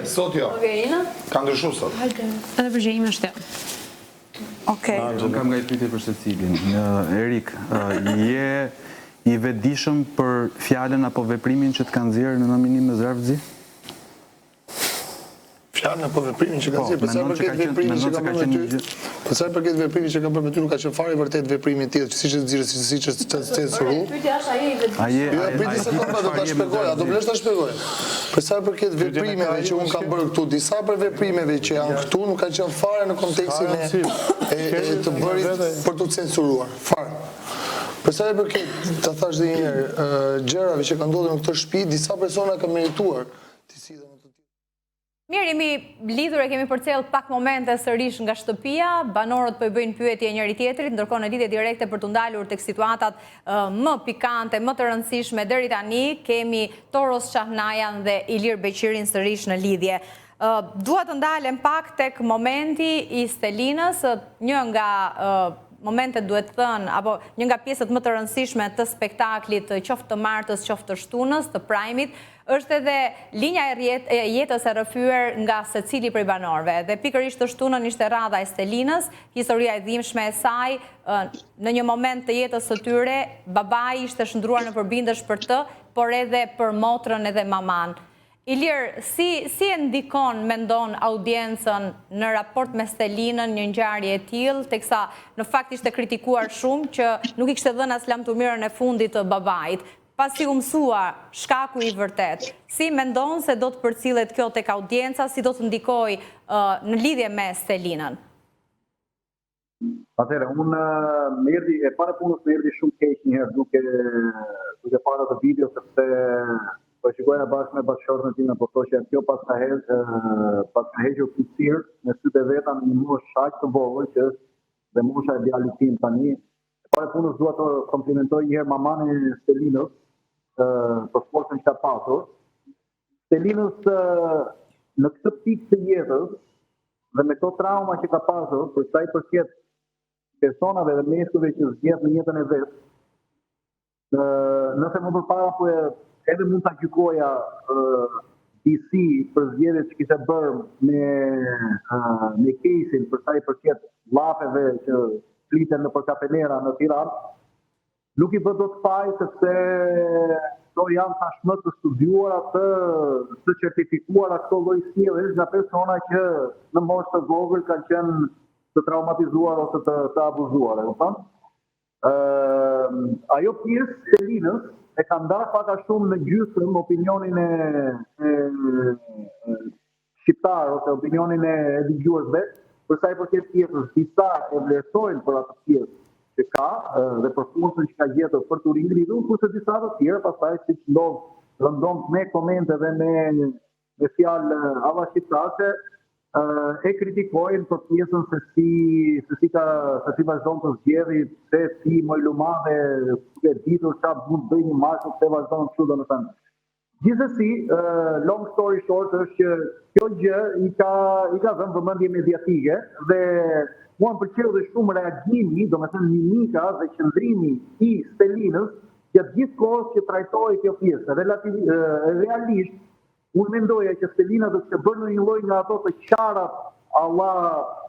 sot jo. Ka ndryshuar sot. Edhe përgjigjimi është jo. Okej. Unë kam nga i pyetje për secilin. Erik, je i vetëdijshëm për fjalën apo veprimin që të kanë nxjerrë në nominim me Zravzi? Fjalën apo veprimin që kanë nxjerrë, për sa përket veprimit që ka bërë me ty. Për sa përket veprimit që ka bërë me ty, nuk ka qenë fare vërtet veprimi i tij, siç e nxjerrë, siç e censuru. Pyetja është ai vetë. Jo, bëj sekondë, do ta shpjegoj, do më lesh ta shpjegoj. Për sa përket veprimeve që un kam bërë këtu, disa për veprimeve që janë këtu nuk kanë qenë fare në kontekstin e të bërit për të censuruar. Fare. Për sa përket, ta thash edhe një herë, gjërave që kanë ndodhur në këtë shtëpi, disa persona kanë merituar të sillen në të tillë. Mirë, jemi lidhur e kemi përcjell pak momente sërish nga shtëpia, banorët po i bëjnë pyetje njëri tjetrit, ndërkohë në lidhje direkte për të ndalur tek situatat më pikante, më të rëndësishme deri tani, kemi Toros Shahnajan dhe Ilir Beqirin sërish në lidhje. Dua të ndalem pak tek momenti i Stelinës, një nga momentet duhet thënë, apo një nga pjesët më të rëndësishme të spektaklit, qoftë të martës, qoftë të shtunës, të prajmit, është edhe linja e jetës e rrëfyer nga secili prej banorëve. Dhe pikërisht të shtunën ishte radha e Stelinës, historia e dhimbshme e saj, në një moment të jetës së tyre, babai ishte shndruar në përbindësh për të, por edhe për motrën edhe maman. Ilir, si e ndikon, mendon, audiencën në raport me Stelinën një ngjarje e tillë, teksa në fakt ishte kritikuar shumë që nuk i kishte dhënë as lam të mirën e fundit të babait, pasi u mësua shkaku i vërtet. Si mendon se do të përcillet kjo tek audienca, si do të ndikojë në lidhje me Stelinën? Atëherë, unë më erdhi e para punës më erdhi shumë keq një herë duke parë atë video sepse po shikoja bashkë me bashkëshortën time, po thoshja kjo pas ka hequr fuqir në sytë e veta në një moshë aq të vogël që është dhe mosha e djalit tim tani. Para punës dua të komplimentoj një herë maman e Stelinës për forcën që ka pasur. Stelinës në këtë pikë të jetës dhe me këto trauma që ka pasur, për sa i përket personave dhe meshkujve që zgjedh në jetën e vet, nëse më përpara po edhe mund ta gjykoja DC për zgjedhjet që kishte bërë me kesin për sa i përket llafeve që fliten nëpër Kapelera në Tiranë, nuk i bë dot faj sepse to janë tashmë të studiuara, të certifikuara këto lloj sjelljesh nga persona që në moshë të vogël kanë qenë të traumatizuar ose të abuzuar, e kupton? Ajo pjesë Stelinës e ka ndarë pak a shumë në gjysmë opinionin e shqiptar ose opinionin e dëgjuesve, për sa i përket pjesës, disa e vlerësojnë për atë pjesë që ka dhe për punën që ka gjetur për të ringritur, kurse disa të tjerë pastaj siç ndodh rëndom me komente dhe me fjalë avashqiptare e kritikojnë për pjesën se si vazhdon të zgjedhë, se si mojluma dhe e ditur çfarë mund bëjë një mashkull, se vazhdon kështu domethënë. Gjithsesi, long story short është që kjo gjë i ka dhënë vëmendje mediatike dhe mua më pëlqeu dhe shumë reagimi, domethënë mimika dhe qëndrimi i Stelinës gjatë gjithë kohës që trajtoi kjo pjesë. Realisht unë mendoja që Stelina do të bërë në një lloj nga ato të qarat alla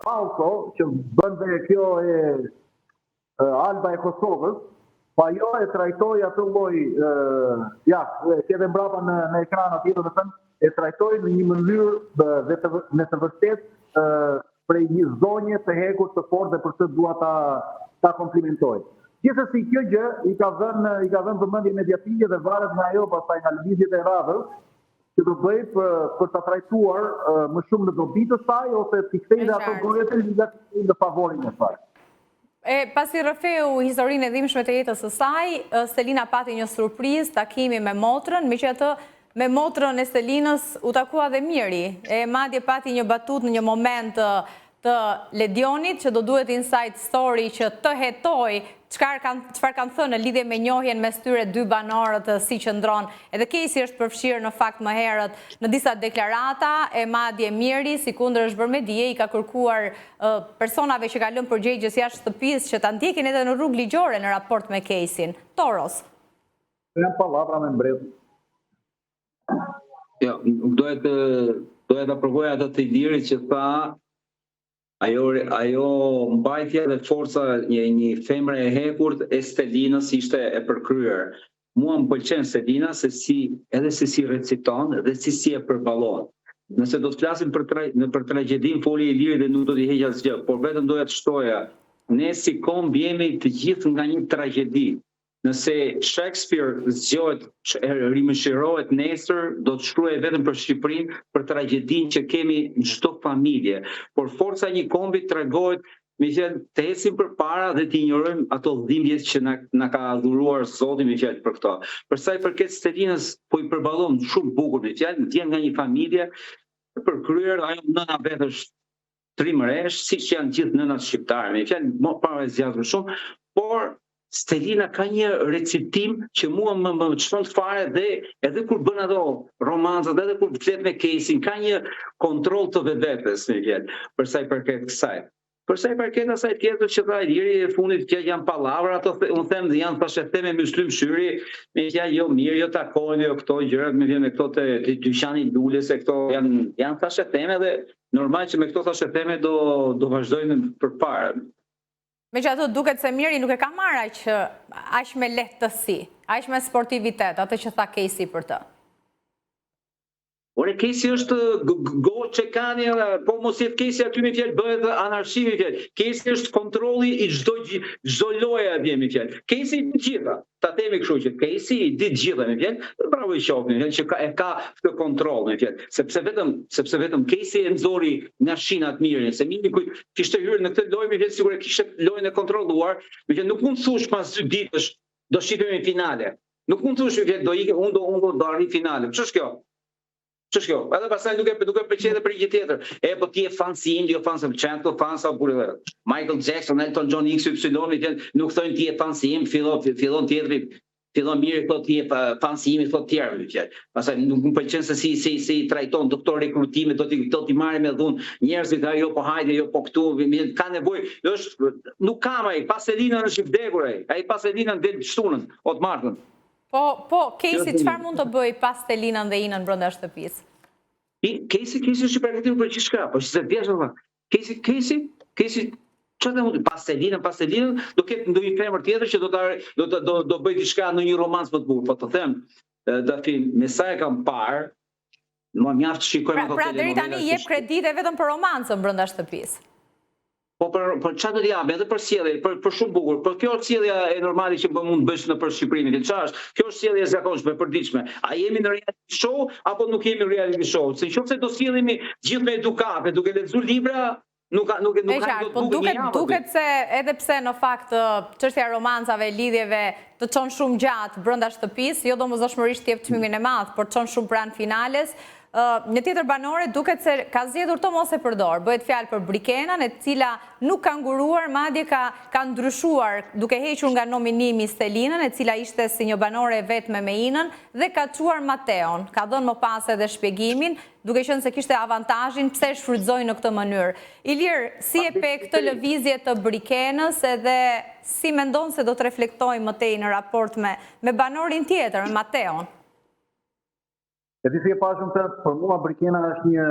Falco, që bënte kjo e Alba e Kosovës, pa jo e trajtoi atë lloj, edhe mbrapa në ekran atje, domethënë e trajtoi në një mënyrë dhe në të vërtetë prej një zonje të hekur të fortë dhe për këtë dua ta komplimentoj. Gjithsesi kjo gjë i ka dhënë vëmendje mediatike dhe varet nga ajo pastaj nga lëvizjet e radhës që do bëj për ta trajtuar më shumë në dobi të saj ose të kthejë ato gojet e ligat në favorin e saj. Pasi rrëfeu historinë e dhimbshme të jetës së saj, Stelina pati një surprizë, takimi me motrën, megjithatë me motrën e Stelinës u takua dhe Miri. Madje pati një batut në një moment të Ledionit që do duhet inside story që të hetoj çfarë kanë thënë në lidhje me njohjen mes tyre dy banorët si qëndron. Edhe kesi është përfshirë në fakt më herët në disa deklarata e madje Miri, sikundër është bërë me dije, i ka kërkuar personave që kanë lënë përgjegjës jashtë shtëpisë që ta ndjekin edhe në rrugë ligjore në raport me kesin. Toros. Janë pallavra me mbretën. Jo, nuk dohet doja ta përgoja atë të Ilirit që tha ajo mbajtja dhe forca një femre e hekurt e Stelinës ishte e përkryer. Mua më pëlqen Stelina edhe se si reciton dhe si e përballon. Nëse do të flasim për tragjedinë foli Iliri dhe nuk do t'i heq asgjë, por vetëm doja të shtoja, ne si komb jemi të gjithë nga një tragjedi. Nëse Shakespeare zgjohet, rimëshirohet nesër, do të shkruaj vetëm për Shqipërinë, për tragjedinë që kemi në çdo familje. Por forca e një kombi tregohet me fjalë të ecim përpara dhe të injorojmë ato dhimbjet që na ka dhuruar Zoti me fjalë për këto. Për sa i përket Stelinës, po i përballon shumë bukur me fjalë, vjen nga një familje e përkryer, ajo nëna vetë është trimëresh, siç janë gjithë nënat shqiptare, me fjalë më para zgjatur shumë, por Stelina ka një recitim që mua më çon fare dhe edhe kur bën ato romancat, edhe kur flet me Kesin, ka një kontroll të vetes me fjalë, për sa i përket kësaj. Për sa i përket asaj tjetër që tha Iliri e fundit që janë pallavra, ato unë them dhe janë thashë theme me shlym shyri, me fjalë jo mirë, jo takohen, jo këto gjërat me vjen me këto të dyqani Lulës, se këto janë thashë theme dhe normal që me këto thashë theme do vazhdojnë përpara. Megjithatë duket se Miri nuk e ka marrë aq me lehtësi, aq me sportivitet, atë që tha Kesi për të. Ore Kesi është go çekani, po mos jetë Kesi aty me fjalë bëhet anarshi me fjalë. Kesi është kontrolli i çdo loje atje me fjalë. Kesi i gjitha. Ta themi kështu që Kesi i di gjitha me fjalë. Bravo i qoftë me fjalë që ka këtë kontroll me fjalë. Sepse vetëm Kesi e nxori nga shinat Mirin, se Miri kujt kishte hyrë në këtë lojë me fjalë sigurisht kishte lojën e kontrolluar, me fjalë nuk mund të thush pas 2 ditësh do shikojmë në finale. Nuk mund të thush me fjalë do ikë unë do arri finale. Ç'është kjo? Ç'është kjo? Edhe pastaj nuk e pëlqej edhe për gjë tjetër. Po ti je fan si Indi, jo fan se çanto fan sa burrë. Michael Jackson, Elton John XY, nuk thonë ti je fan si im, fillon tjetri, fillon Miri thotë ti je fan si im, thotë tjerë. Pastaj nuk më pëlqen se si trajton doktor rekrutime, do t'i marrë me dhunë njerëzit, jo po hajde, jo po këtu, ka nevojë, nuk kam ai, pas Elina është i vdekur ai. Ai pas Elina del shtunën, o të martën. Po, Kesi, çfarë mund të bëj pas Stelinën dhe Inën brenda shtëpisë? Kesi është i përgatitur për gjithçka, po ç'se vjesh valla. Kesi, çfarë mund të pas Stelinën, do ketë ndonjë femër tjetër që do bëj diçka në një romancë më të bukur, po të them, dafi me sa e kam parë, më mjaft shikojmë ato telenovela. Pra deri tani jep kredite vetëm për romancën brenda shtëpisë. Po për çfarë do të jap, edhe për sjellje, për shumë bukur. Por kjo është sjellja e normale që mund të bësh në për Shqipërinë. Çfarë është? Kjo është sjellje e zakonshme, e përditshme. A jemi në reality show apo nuk jemi në reality show? Se nëse do sjellemi gjithë me edukate, duke lexuar libra, nuk ka do të bëjë. Duket se edhe pse në fakt çështja e romancave, lidhjeve të çon shumë gjatë brenda shtëpisë, jo domosdoshmërisht jep çmimin e madh, por çon shumë pranë finales. Një tjetër banore duket se ka zgjedhur të mos e përdor. Bëhet fjalë për Brikenën, e cila nuk ka nguruar, madje ka ndryshuar, duke hequr nga nominimi Stelinën, e cila ishte si një banore vetme me Inën, dhe ka çuar Mateon. Ka dhënë më pas edhe shpjegimin, duke qenë se kishte avantazhin pse shfrytëzoi në këtë mënyrë. Ilir, si e pe këtë lëvizje të Brikenës edhe si mendon se do të reflektojë më tej në raport me banorin tjetër, me Mateon? E ti si e pashëm të për mua Brikena është një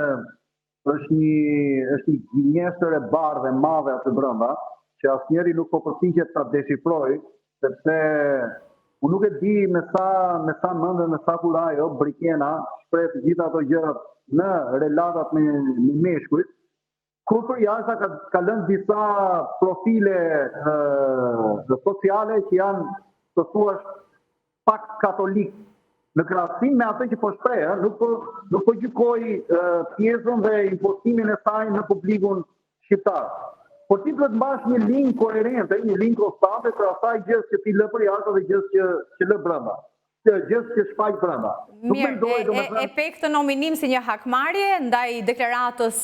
gjenjestër e bardhë e madhe atë brenda, që asnjëri nuk po përpiqet ta deshifrojë, sepse unë nuk e di me sa mendë, me sa kur ajo Brikena shpreh të gjitha ato gjërat në relatat me meshkujt, kur për jashtë ka lënë disa profile sociale që janë të thuash pak katolik. Në krahasim me atë që po shpreh, nuk po gjykoj pjesën dhe impostimin e saj në publikun shqiptar. Por ti duhet mbash një linjë koherente, një linjë konstante për asaj gjës që ti lë për jashtë dhe gjës që lë brenda. Gjës që shfaq brenda. Mirë, e pe këtë nominim si një hakmarrje ndaj deklaratës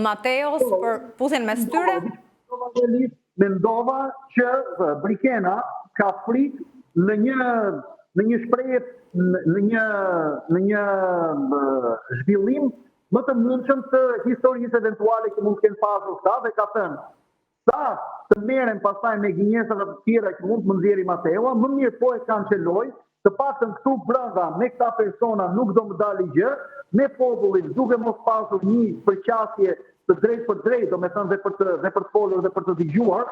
Mateos për puthjen mes tyre? Mendova që Brikena ka frikë në një shprehje, në një zhvillim më të mundshëm të historisë eventuale që mund të kenë pasur ta, dhe ka thënë sa të merren pastaj me gënjeshtrat të tjera që mund të më nxjerrë Mateo, më mirë po e kanceloj, të paktën këtu brenda me këta persona nuk do më dali gjë, me popullin duke mos pasur një përqasje të drejt për drejt, do me thënë dhe për të folur dhe për të dëgjuar,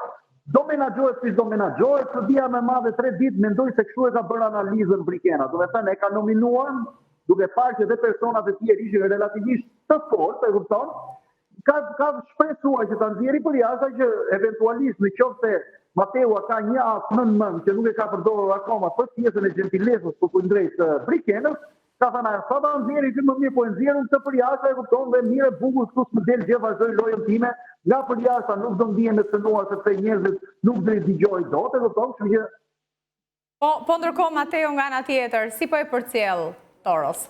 do menaxhohet si do menaxhohet, së dia me madhe 3 ditë mendoj se kështu e ka bërë analizën Brikena. Do me thënë e ka nominuar duke parë që dhe personat e tjerë ishin relativisht të fortë, e kupton? Ka shpresuar që ta nxjerrë për jashtë që eventualisht në qoftë se Mateu ka një as në mend që nuk e ka përdorur akoma për pjesën e gentilesës për kundrejt Brikenës, ka thënë sa ta nxjerrë që më mirë po e nxjerrën të për jashtë, e kupton, dhe mirë bukur këtu më del gjë vazhdoj lojën time, nga për jashtë nuk do ndihen të cënuar sepse njerëzit nuk do i dëgjojnë dot, e kupton, kështu që Po ndërkohë Mateo nga ana tjetër, si po e përcjell Toros?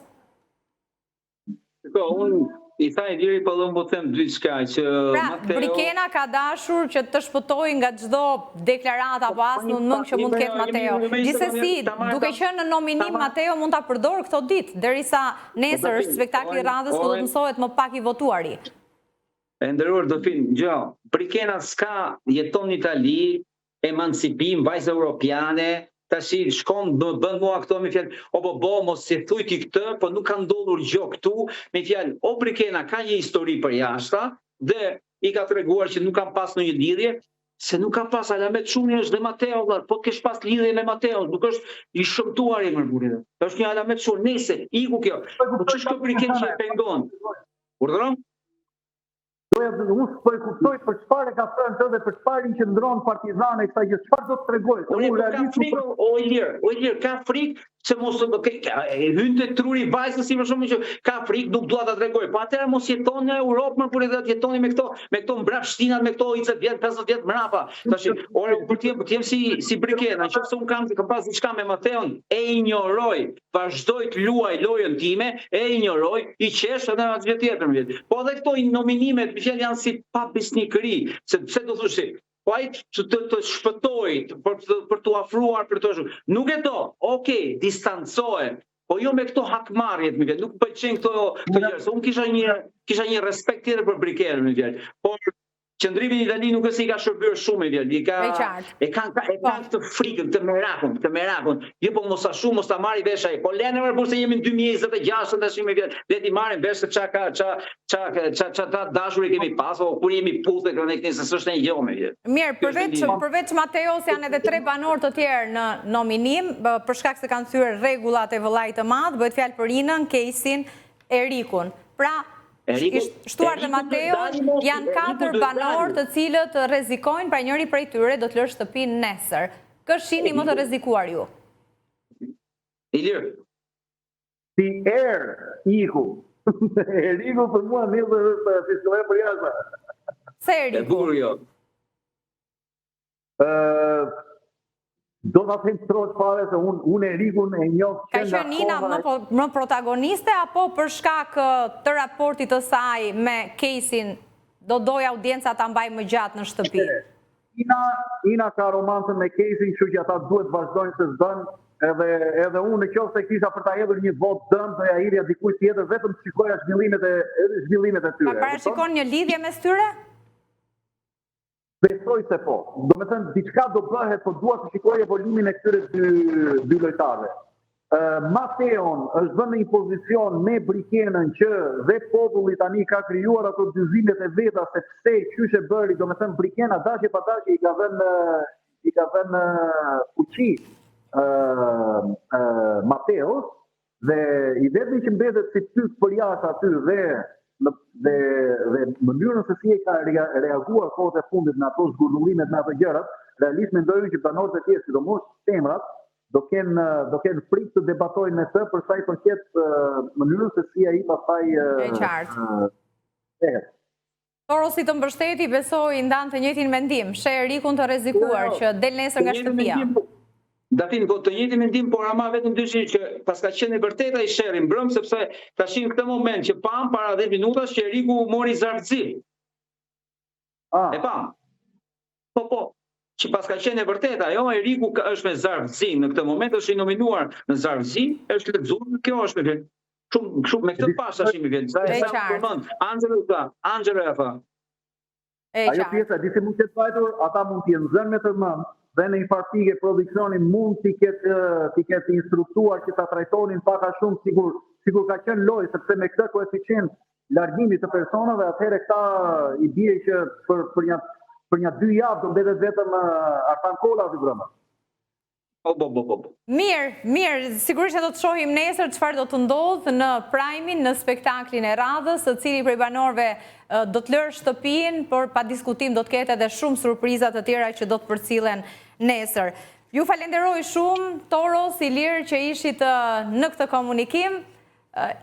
Unë i tha i diri, po dhe më po them diçka që Mateo... Brikena ka dashur që të shpëtoj nga çdo deklarata apo as në mend që mund të ketë Mateo. Gjithsesi, duke qenë në nominim Mateo mund ta përdor këto ditë, derisa nesër është spektakli i radhës ku do të mësohet më pak i votuari. E ndërruar Dofin, Brikena s'ka jeton në Itali, emancipim, vajzë europiane, tash shkon bën mua këto me fjalë, mos si thuj ti këtë, po nuk ka ndodhur gjë këtu, me fjalë, Brikena ka një histori për jashta dhe i ka treguar që nuk ka pas ndonjë lidhje, se nuk ka pas Alamet Shuni është dhe Mateo, po të kesh pas lidhje me Mateo, nuk është i shëmtuar i mërburit. Është një Alamet Shuni, nese, iku kjo. Po ç'është Brikena që e pengon? Urdhëron? Unë s'po e kuptoj për çfarë ka thënë të dhe për çfarë i qëndron Partizani kësaj gjë, çfarë do të tregojë? Unë ka frikë, o Ilir, ka frikë se mos hyn te truri vajzës si më shumë që ka frikë, nuk dua ta tregoj. Po atëherë mos jeton në Europë, më por edhe jetoni me këto mbrapshtinat, me këto 20 vjet, 50 vjet mbrapa. Tash, për të jem si Brikena, nëse unë kam pas diçka me Mateon, e injoroj, vazhdoj të luaj lojën time, e injoroj, i qesh edhe atë tjetër. Po edhe këto nominimet, më fjalë janë si pa besnikëri, sepse do thosh po ai të shpëtoj për të afruar për të shumë. Nuk e do, okej, distancohem, po jo me këto hakmarrjet, nuk pëlqen këto gjëra. Unë kisha një respekt tjetër për Brikenën, më vjen. Por qëndrimi në Itali nuk është i ka shërbyer shumë, e kanë këtë frikën, të merakun. Jo po mos ashtu, mos ta marri vesh ai. Po lënë më burse jemi në 2026 tash më vjen. Le ti marrim vesh se çka dashuri kemi pas, o kur jemi puthë këtu nëse s'është një gjë më vjen. Mirë, përveç Mateos janë edhe 3 banorë të tjerë në nominim, për shkak se kanë thyer rregullat e vëllait të madh, bëhet fjalë për Inën, Kejsin, Erikun. Pra shtuar dhe Mateo, janë 4 banorë të cilët rrezikojnë, pra njëri prej tyre do të lërë shtëpinë nesër. Kë shihni më të rrezikuar ju? Ilir. Si Eriku. Eriku për mua është fiskëllë për jashtë. Se Eriku? E bukur jo. Do ta them troç fare se unë Erikun e njoh ka qenë Nina më protagoniste apo për shkak të raportit të saj me Kejsin do doja audienca ta mbaj më gjatë në shtëpi? Ina ka romancën me Kejsin, kështu që ata duhet vazhdojnë se s'dën, edhe unë në qoftë se kisha për ta hedhur një votë dëm, do ja hirja dikush tjetër vetëm të shikoja zhvillimet e tyre. Parashikon një lidhje mes tyre? Besoj se po. Do me thënë, diçka do bëhet, po dua të shikoj evolimin e këtyre dy lojtarëve. Mateon është vënë në një pozicion me Brikenën që dhe populli tani ka krijuar ato dyzimet e veta se pse qyshe bëri, do me thënë Brikena dashje pa dashje i ka vënë fuqi Mateos dhe i vetmi që mbetet si pyet për jashtë aty dhe mënyrën se si e ka reaguar kohët e fundit në ato zgurullimet në ato gjërat, realisht mendoj që banorët e tjerë, sidomos femrat, do kenë frikë të debatojnë me të për sa i përket mënyrën se si ai pastaj e qartë. Toros si të mbështeti, besoj ndan të njëjtin mendim, sheh Erikun të rrezikuar që del nesër nga shtëpia. Dafin, të njëjtin mendim, por ama vetëm dyshin që pas ka qenë e vërteta i sherri mbrëm, sepse tashin në këtë moment që pam para 10 minutash që Eriku mori zarfzi. E pam. Po, që pas ka qenë e vërteta, jo, Eriku është me zarfzi, në këtë moment është i nominuar në zarfzi, është lexuar, kjo është me vjen. Shumë me këtë pas tash më vjen. Angelo e tha. Ajo pjesa, disi mund të vajtur, ata mund të jenë zënë me të mënd, dhe në një farpike produksioni mund t'i ketë instruktuar që ta trajtonin pak a shumë sigur ka qenë lojë, sepse me këtë koeficient largimit të personave, atëherë këta i bie që për një 2 javë do mbetet vetëm Artan Kolla aty brenda. Mirë, sigurisht do të shohim nesër çfarë do të ndodhë në Prime-in, në spektaklin e radhës, së cili prej banorëve do të lërë shtëpinë, por pa diskutim do të ketë edhe shumë surprizat të tjera që do të përcillen nesër. Ju falenderoj shumë, Toros, Ilir, që ishit në këtë komunikim.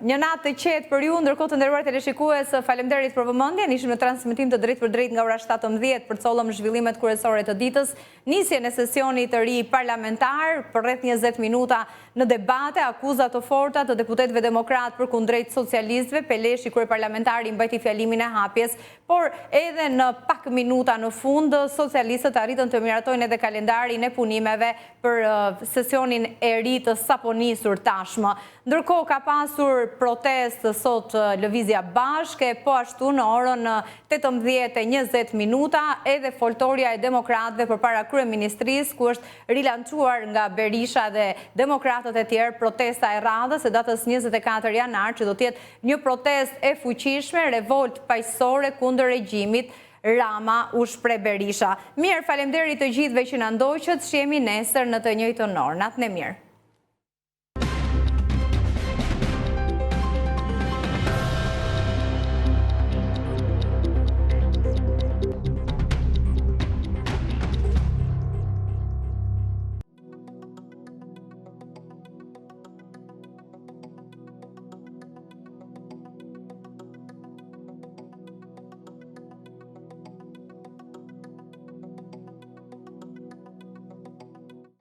Një natë të qetë për ju, ndërkohë të nderuar teleshikues, faleminderit për vëmendjen. Ishim në transmetim të drejt për drejt nga ora 17 për collëm zhvillimet kryesore të ditës, nisjen e sesionit të ri parlamentar për rreth 20 minuta në debate, akuzat të forta të deputetëve demokrat për kundrejt socialistëve. Peleshi kryeparlamentari mbajti fjalimin e hapjes, por edhe në pak minuta në fund socialistët arritën të miratojnë edhe kalendarin e punimeve për sesionin e ri të sapo nisur tashmë. Ndërkohë ka pasur protestë sot Lëvizja Bashke, po ashtu në orën 18:20 minuta edhe foltorja e demokratëve përpara kryeministrisë, ku është rilancuar nga Berisha dhe demokratët e tjerë protesta e radhës e datës 24 janar, që do të jetë një protestë e fuqishme, revolt paqësore kundër regjimit Rama, u shpreh Berisha. Mirë, faleminderit të gjithëve që na ndoqët, shihemi nesër në të njëjtën orë. Natën e mirë.